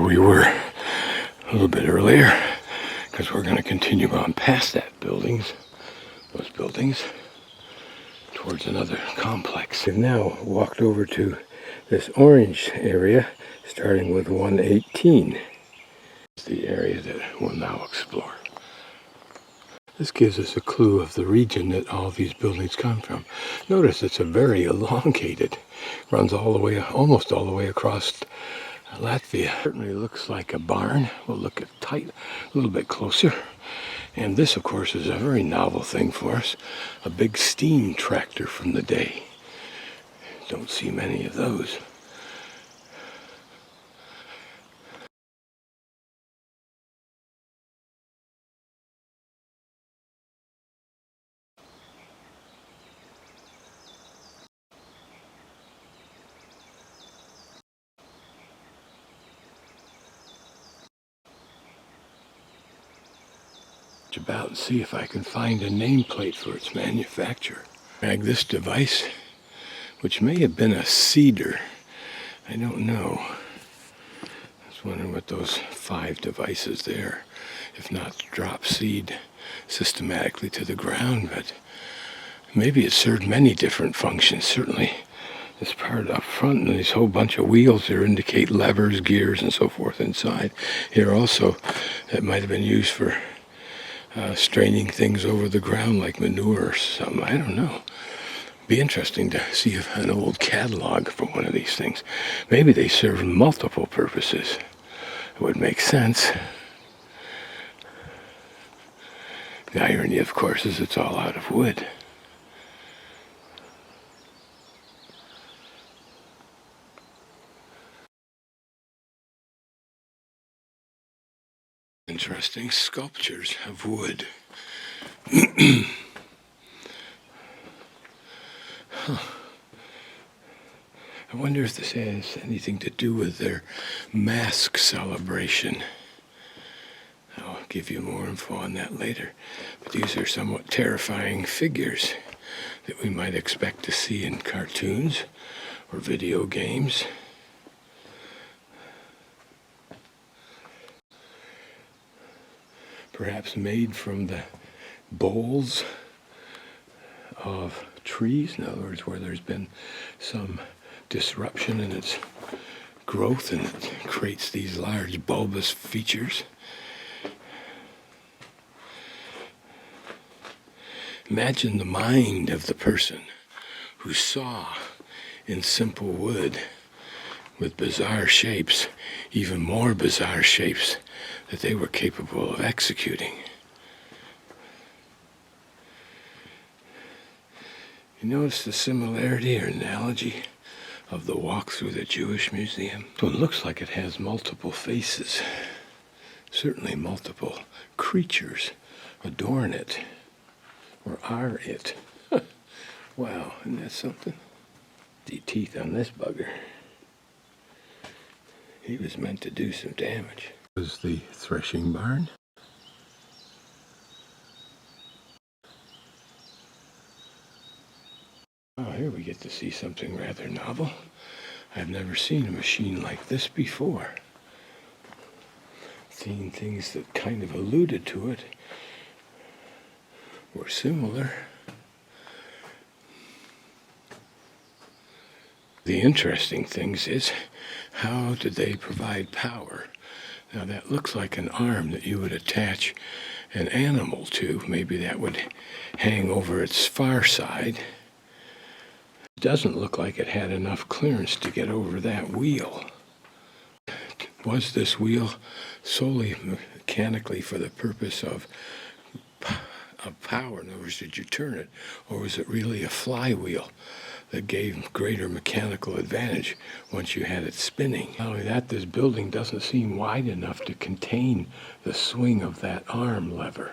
where we were a little bit earlier, because we're going to continue on past those buildings, towards another complex. We've now walked over to this orange area, starting with 118. It's the area that we'll now explore. This gives us a clue of the region that all these buildings come from. Notice it's a very elongated, runs all the way, almost all the way across Latvia. Certainly looks like a barn. We'll look at tight, a little bit closer. And this, of course, is a very novel thing for us. A big steam tractor from the day. Don't see many of those. About and see if I can find a nameplate for its manufacturer. Drag this device, which may have been a cedar. I don't know. I was wondering what those 5 devices there, if not drop seed systematically to the ground, but maybe it served many different functions. Certainly this part up front, and this whole bunch of wheels there indicate levers, gears, and so forth inside. Here also, it might have been used for straining things over the ground like manure or something. I don't know. Be interesting to see an old catalog for one of these things. Maybe they serve multiple purposes. It would make sense. The irony, of course, is it's all out of wood. Interesting sculptures of wood. Huh. I wonder if this has anything to do with their mask celebration. I'll give you more info on that later. But these are somewhat terrifying figures that we might expect to see in cartoons or video games. Perhaps made from the boles of trees, in other words, where there's been some disruption in its growth and it creates these large bulbous features. Imagine the mind of the person who saw in simple wood with bizarre shapes, even more bizarre shapes that they were capable of executing. You notice the similarity or analogy of the walk through the Jewish Museum? So it looks like it has multiple faces. Certainly multiple creatures adorn it, or are it. Wow, isn't that something? The teeth on this bugger. He was meant to do some damage. This is the threshing barn. Oh, here we get to see something rather novel. I've never seen a machine like this before. Seen things that kind of alluded to it, or similar. The interesting things is, how did they provide power? Now that looks like an arm that you would attach an animal to. Maybe that would hang over its far side. It doesn't look like it had enough clearance to get over that wheel. Was this wheel solely mechanically for the purpose of power? In other words, did you turn it? Or was it really a flywheel that gave greater mechanical advantage once you had it spinning? Not only that, this building doesn't seem wide enough to contain the swing of that arm lever.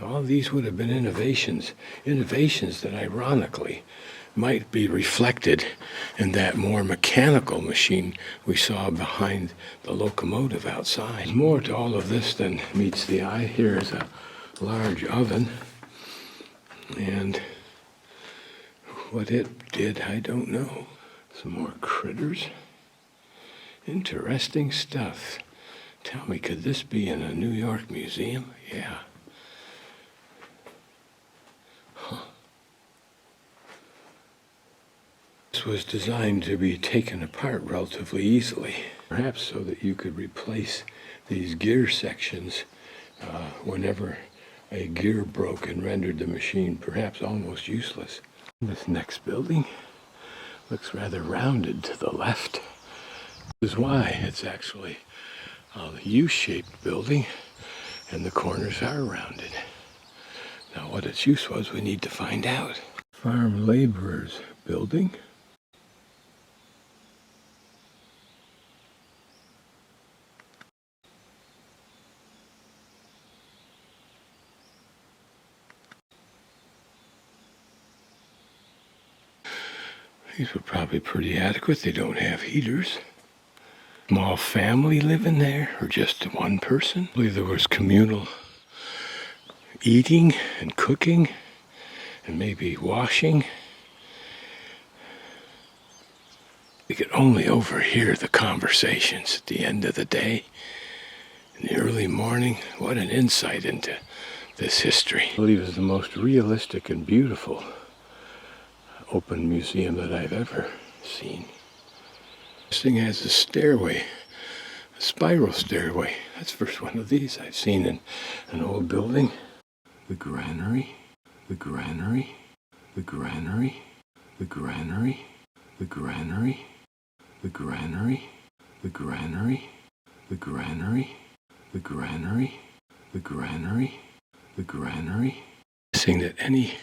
All of these would have been innovations that ironically might be reflected in that more mechanical machine we saw behind the locomotive outside. There's more to all of this than meets the eye. Here is a large oven, and what it did, I don't know. Some more critters. Interesting stuff. Tell me, could this be in a New York museum? Yeah. Huh. This was designed to be taken apart relatively easily, perhaps so that you could replace these gear sections whenever a gear broke and rendered the machine perhaps almost useless. This next building looks rather rounded to the left. This is why it's actually a U-shaped building and the corners are rounded. Now what its use was, we need to find out. Farm laborers building. These were probably pretty adequate. They don't have heaters. Small family living there, or just one person? I believe there was communal eating and cooking and maybe washing. We could only overhear the conversations at the end of the day, in the early morning. What an insight into this history. I believe it's the most realistic and beautiful open museum that I've ever seen. This thing has a stairway, a spiral stairway. That's the first one of these I've seen in an old building. The granary, the granary, the granary, the granary, the granary, the granary, the granary, the granary, the granary, the granary, the granary. Saying that any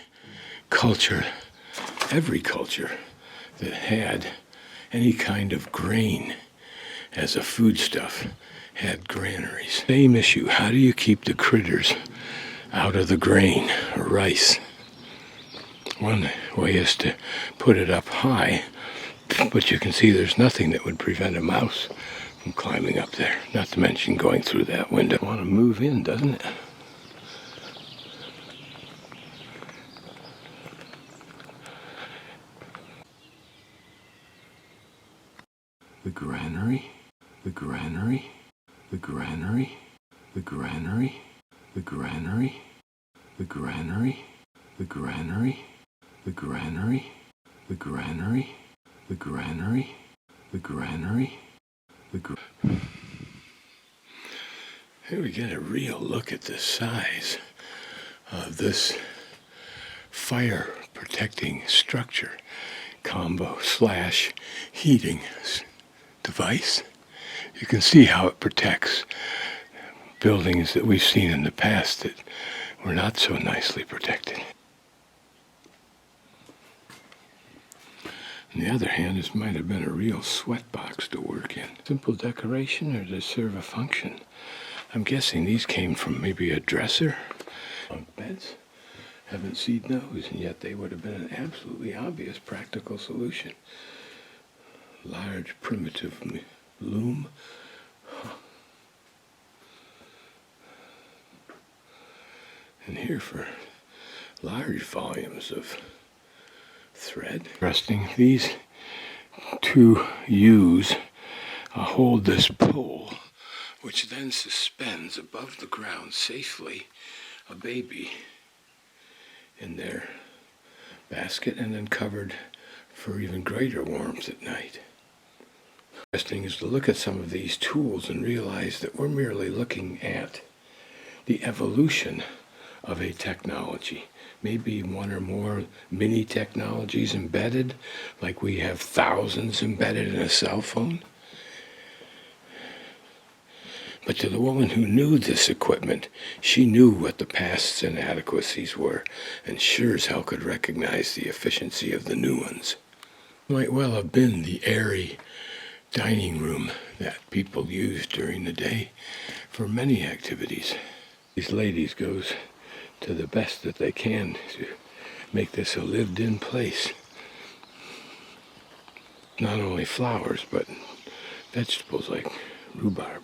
culture, every culture that had any kind of grain as a foodstuff had granaries. Same issue. How do you keep the critters out of the grain or rice? One way is to put it up high, but you can see there's nothing that would prevent a mouse from climbing up there, not to mention going through that window. Want to move in, doesn't it? The granary, the granary, the granary, the granary, the granary, the granary, the granary, the granary, the granary, the granary, the granary, the granary. Here we get a real look at the size of this fire protecting structure combo / heating device. You can see how it protects buildings that we've seen in the past that were not so nicely protected. On the other hand, this might have been a real sweat box to work in. Simple decoration or to serve a function. I'm guessing these came from maybe a dresser. Bunk beds. Haven't seen those, and yet they would have been an absolutely obvious practical solution. Large primitive loom. And here for large volumes of thread. Interesting. These two U's hold this pole, which then suspends above the ground safely a baby in their basket and then covered for even greater warmth at night. Interesting is to look at some of these tools and realize that we're merely looking at the evolution of a technology. Maybe one or more mini technologies embedded, like we have thousands embedded in a cell phone. But to the woman who knew this equipment, she knew what the past's inadequacies were, and sure as hell could recognize the efficiency of the new ones. It might well have been the airy dining room that people used during the day for many activities. These ladies goes to the best that they can to make this a lived-in place. Not only flowers, but vegetables like rhubarb.